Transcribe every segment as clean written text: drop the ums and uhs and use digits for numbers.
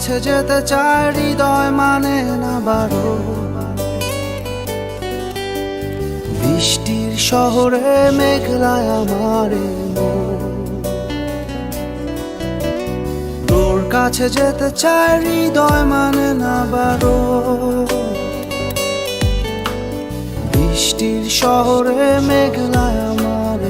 কাছে যেতে চায় হৃদয় মানে না বারো। বৃষ্টির শহরে মেঘলায় আমার তোর কাছে যেতে চায় হৃদয় মানে না বারো। বৃষ্টির শহরে মেঘলায় আমার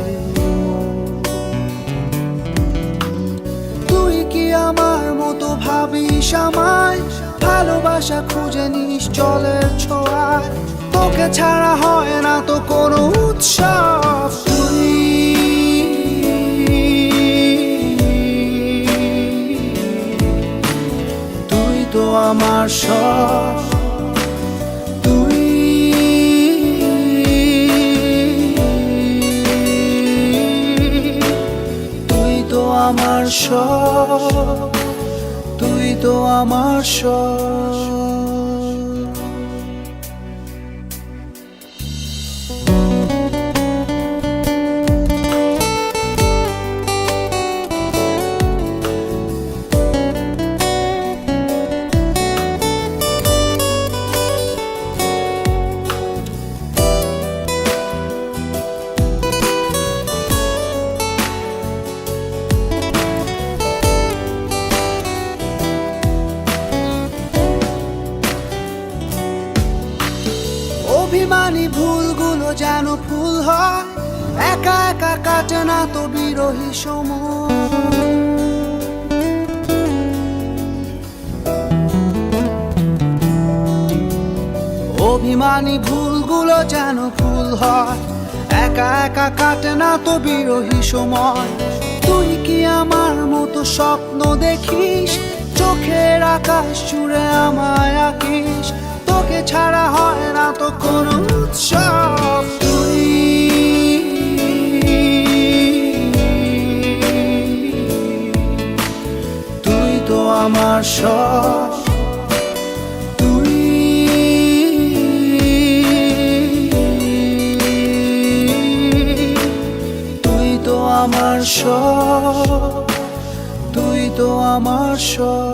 তুই কি আমার মতো ভাবিস আমায়? ভালোবাসা খুঁজে নিস জলের ছোঁয়ায়, তোকে ছাড়া হয় না তো কোনো উৎসব। তুই তো আমার সব, তুই তো আমার সব, তুই তো আমার সব। অভিমানী ভুলগুলো যেন ফুল হয়, একা একা কাটে না তো বিরহী সময়। অভিমানী ভুলগুলো যেন ফুল হয়, একা একা কাটে না তো বিরহী সময়। তুই কি আমার মতো স্বপ্ন দেখিস? চোখের আকাশ জুড়ে আমায় আঁকিস, তোকে ছাড়া হয় না তো কোনো উৎসব। তুই তো আমার সব, তুই তো আমার সব, তুই তো আমার সব।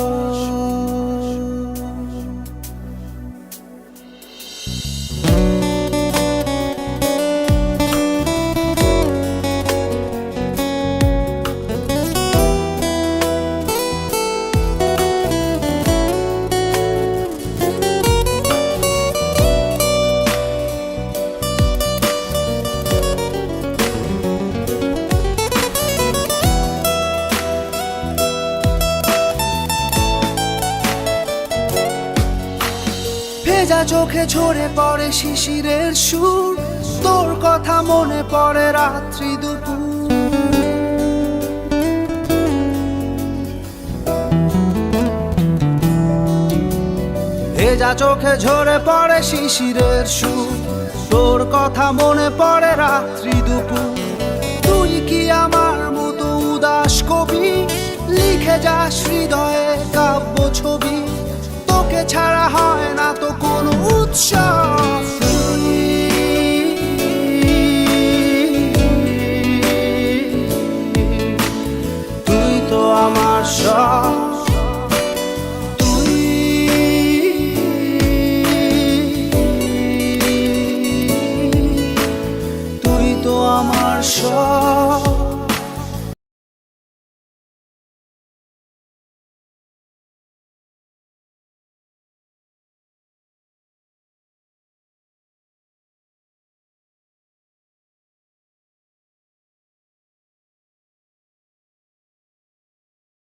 ভেজা চোখে ঝরে পড়ে শিশিরের সুর, তোর কথা মনে পড়ে রাত্রি দুপুর। ভেজা চোখে ঝরে পড়ে শিশিরের সুর, তোর কথা মনে পড়ে রাত্রি দুপুর। তুই কি আমার মতো উদাস কবি? লিখে যাস হৃদয়ে কাব্য ছবি, তোকে ছাড়া হয় না তো কোনো উৎসব। তুই তো আমার সব, তুই তো আমার সব।